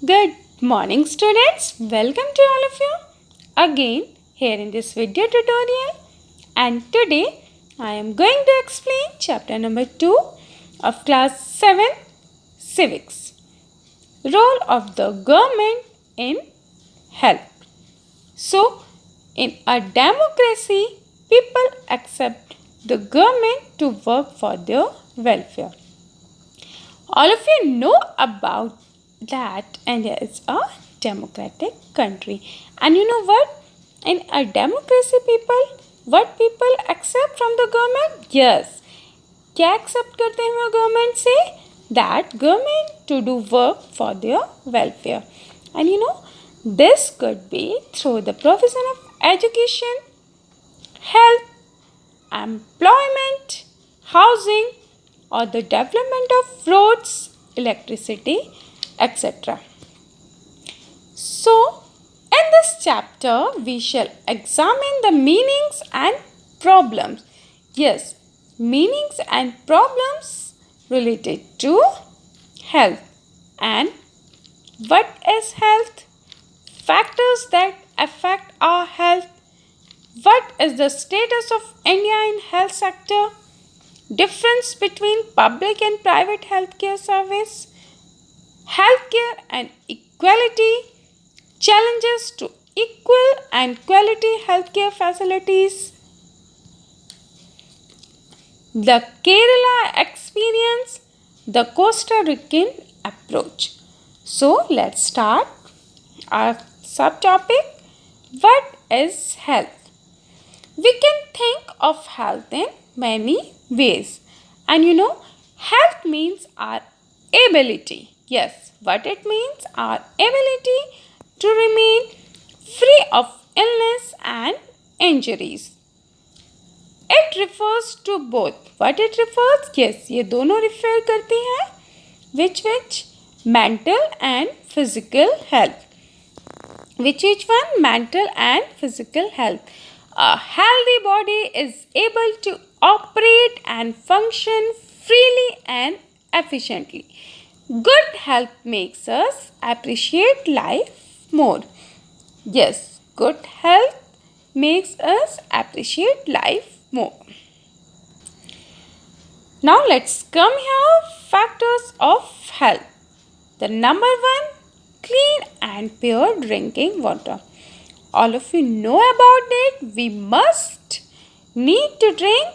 Good morning, students. Welcome to all of you again here in this video tutorial. And today I am going to explain chapter number 2 of class 7 Civics. Role of the government in health. So, in a democracy, people accept the government to work for their welfare. All of you know about that India is a democratic country. And you know what? In a democracy what people accept from the government? Yes. क्या accept करते हैं वो government से? That government to do work for their welfare. And you know, this could be through the provision of education, health, employment, housing, or the development of roads, electricity, etc. So, in this chapter, we shall examine the meanings and problems. Yes, meanings and problems related to health. And what is health? Factors that affect our health. What is the status of India in health sector? Difference between public and private healthcare service, healthcare and equality, challenges to equal and quality healthcare facilities, the Kerala experience, the Costa Rican approach. So let's start our subtopic. What is health? We can think of health in many ways. And you know, health means our ability. Yes, what it means? Our ability to remain free of illness and injuries. It refers to both. What it refers? Yes, ये दोनों refer करती हैं. Which? Mental and physical health. Which one? Mental and physical health. A healthy body is able to operate and function freely and efficiently. Good health makes us appreciate life more. Yes, good health makes us appreciate life more. Now let's come here. Factors of health. The number 1, clean and pure drinking water. All of you know about it. We must need to drink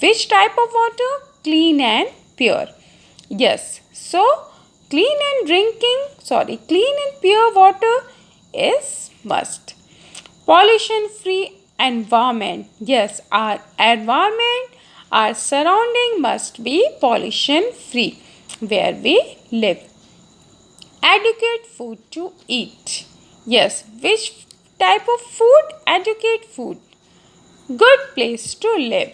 which type of water? Clean and pure. Yes. So, clean and pure water is must. Pollution free environment. Yes, our environment, our surrounding must be pollution free where we live. Adequate food to eat. Yes, which type of food? Adequate food. Good place to live.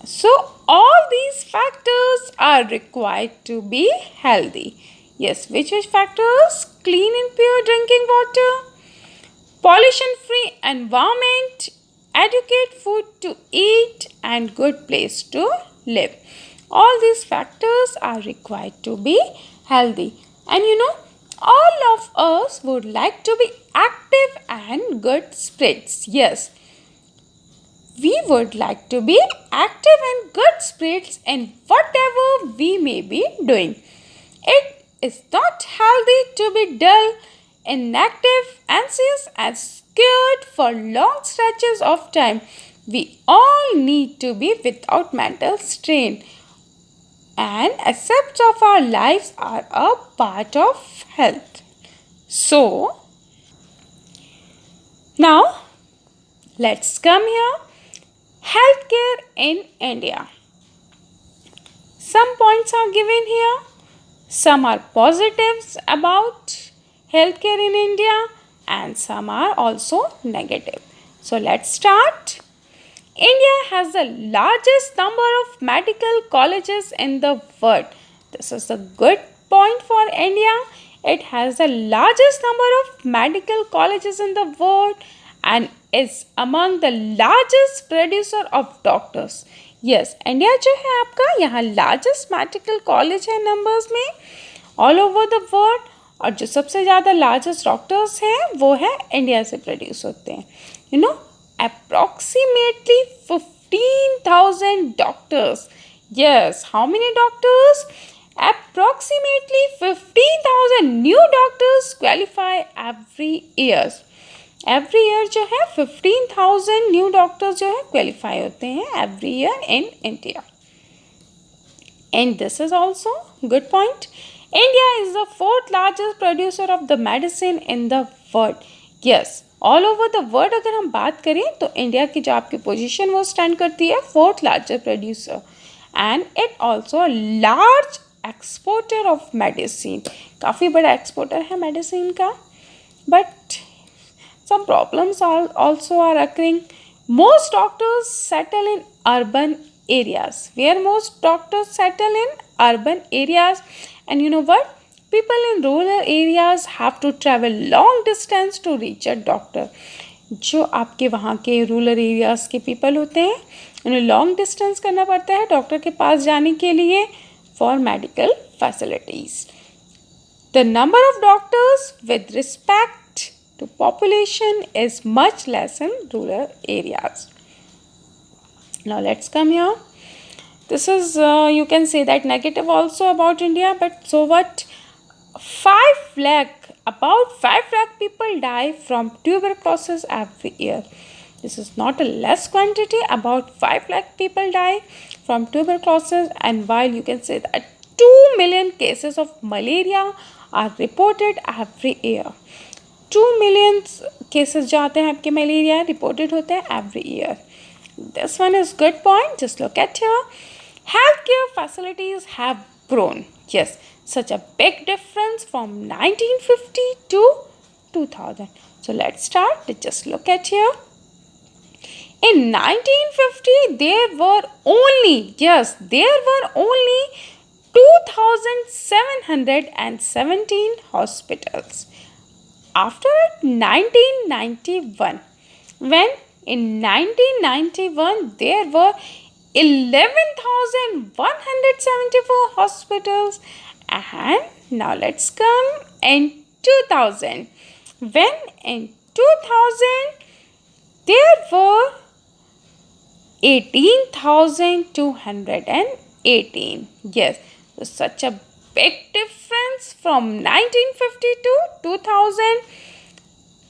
So, all these factors are required to be healthy. Yes, which factors? Clean and pure drinking water, pollution-free environment, adequate food to eat, and good place to live. All these factors are required to be healthy. And you know, all of us would like to be active and good spirits. Yes, we would like to be active and good spirits in whatever we may be doing. It is not healthy to be dull, inactive, anxious, and scared for long stretches of time. We all need to be without mental strain, and aspects of our lives are a part of health. So, now let's come here. Healthcare in India. Some points are given here. Some are positives about healthcare in India and some are also negative. So let's start. India has the largest number of medical colleges in the world. This is a good point for India. It has the largest number of medical colleges in the world and is among the largest producer of doctors. Yes, India जो है आपका यहाँ largest medical college है numbers में all over the world और जो सबसे ज़्यादा लार्जेस्ट डॉक्टर्स हैं वो है इंडिया से प्रोड्यूस होते हैं. You know approximately 15,000 doctors. Yes, how many doctors? Approximately 15,000 new doctors qualify every year. Every year जो है 15,000 न्यू डॉक्टर्स जो है क्वालिफाई होते हैं every year in India. And this is also good point. India is the fourth largest producer of the medicine in the world. Yes, all over the world अगर हम बात करें तो इंडिया की जो आपकी पोजीशन वो स्टैंड करती है fourth largest producer. And it also large exporter of medicine. काफ़ी बड़ा एक्सपोर्टर है मेडिसिन का. But some problems also are occurring. Most doctors settle in urban areas. Where most doctors settle in urban areas. And you know what? People in rural areas have to travel long distance to reach a doctor. जो आपके वहाँ के rural areas के people होते हैं उन्हें long distance करना पड़ता है डॉक्टर के पास जाने के लिए for medical facilities. The number of doctors with respect to population is much less in rural areas. Now let's come here. This is you can say that negative also about India, but so what? 5 lakh, about 5 lakh people die from tuberculosis every year. This is not a less quantity. About 5 lakh people die from tuberculosis, and while you can say that 2 million cases of malaria are reported every year. 2 million cases जो आते हैं आपके malaria reported होते हैं every year. This one is good point. Just look at here. Health care facilities have grown. Yes, such a big difference from 1950 to 2000. So let's start. Just look at here. In 1950 there were only 2,717 hospitals. After 1991, when in 1991 there were 11,174 hospitals, and now let's come in 2000, when in 2000 there were 18,218. Yes, so such a big difference from 1950 to 2000.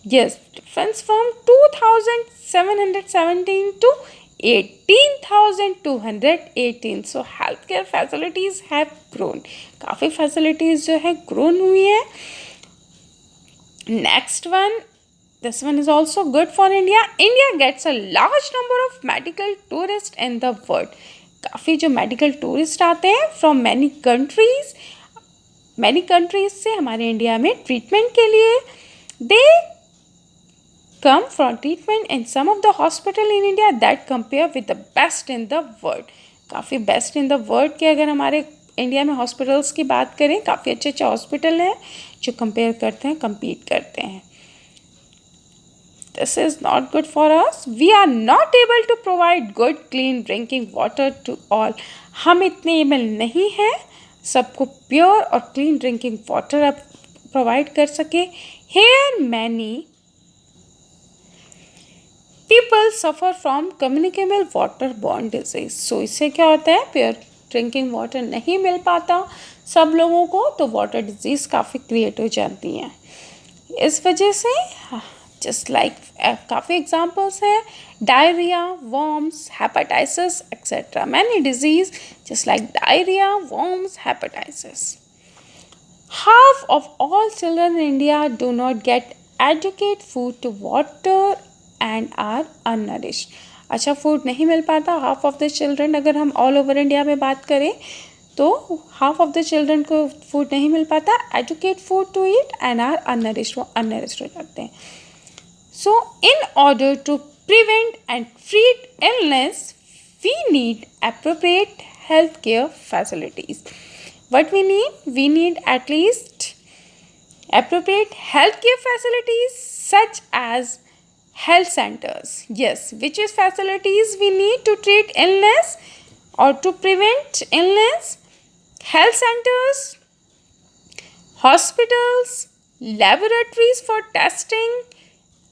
Yes, difference from 2,717 to 18,218. So healthcare facilities have grown. काफ़ी facilities जो है grown हुई है. Next one, this one is also good for India. India gets a large number of medical tourists in the world. काफ़ी जो medical tourist आते हैं from many countries से हमारे इंडिया में ट्रीटमेंट के लिए. They come for treatment in some of the hospital in India that compare with the best in the world. काफ़ी बेस्ट इन द वर्ल्ड के अगर हमारे इंडिया में हॉस्पिटल्स की बात करें काफ़ी अच्छे अच्छे हॉस्पिटल हैं जो कंपेयर करते हैं, कम्पीट करते हैं. This is not good for us. We are not able to provide good clean drinking water to all. हम इतने एबल नहीं हैं सबको प्योर और क्लीन ड्रिंकिंग वाटर अब प्रोवाइड कर सके. Here many people suffer from communicable waterborne disease. So इससे क्या होता है, प्योर ड्रिंकिंग वाटर नहीं मिल पाता सब लोगों को तो वाटर डिजीज़ काफ़ी क्रिएट हो जाती हैं. इस वजह से जस्ट लाइक काफ़ी एग्जाम्पल्स हैं diarrhoea, worms, hepatitis etcetera. Many disease just like diarrhoea, worms, hepatitis. Half of all children in India do not get adequate food to water and are unnourished. अच्छा food नहीं मिल पाता half of the children. अगर हम all over India में बात करें तो हाफ ऑफ द चिल्ड्रन को फूड नहीं मिल पाता adequate food to eat and are unnourished. वो अननरिश्ड हो जाते हैं. So in order to prevent and treat illness, we need appropriate healthcare facilities. What we need? We need at least appropriate healthcare facilities such as health centers. Yes, which is facilities we need to treat illness or to prevent illness? Health centers, hospitals, laboratories for testing,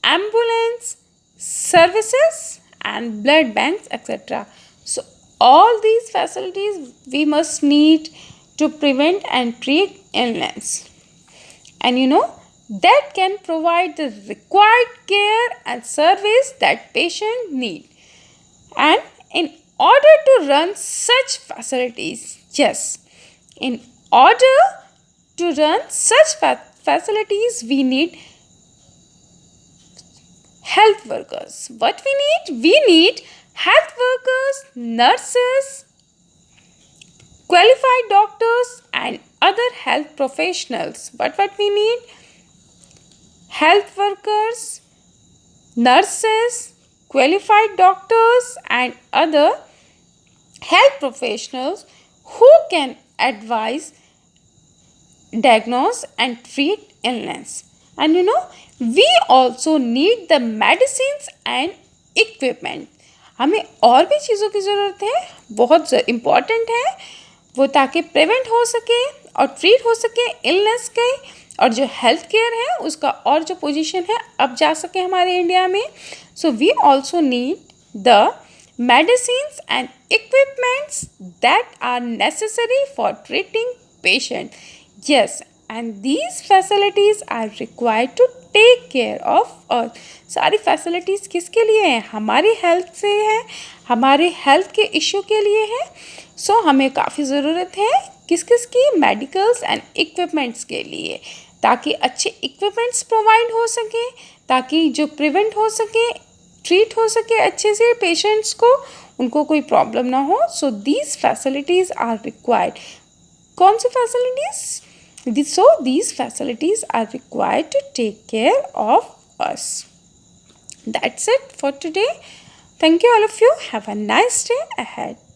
ambulance services, and blood banks, etc. So, all these facilities we must need to prevent and treat illness. And that can provide the required care and service that patient need. And in order to run such facilities, yes, in order to run such facilities, we need health workers. What we need? We need health workers, nurses, qualified doctors, and other health professionals. What we need? Health workers, nurses, qualified doctors, and other health professionals who can advise, diagnose, and treat illness. And we also need the medicines and equipment. हमें और भी चीज़ों की ज़रूरत है, बहुत important है वो, ताकि प्रिवेंट हो सके और ट्रीट हो सके इलनेस के, और जो हेल्थ केयर है उसका और जो पोजीशन है अब जा सके हमारे इंडिया में. So we also need the medicines and equipments that are necessary for treating patient. Yes, and these facilities are required to take care of us. सारी facilities किसके लिए हैं? हमारी हेल्थ से है, हमारे हेल्थ के इशू के लिए है. सो हमें काफ़ी ज़रूरत है किस किस की? मेडिकल्स एंड इक्विपमेंट्स के लिए, ताकि अच्छे इक्विपमेंट्स प्रोवाइड हो सके, ताकि जो प्रिवेंट हो सके, ट्रीट हो सके अच्छे से पेशेंट्स को, उनको कोई प्रॉब्लम ना हो. So these facilities are required. कौन सी facilities? So these facilities are required to take care of us. That's it for today. Thank you all of you. Have a nice day ahead.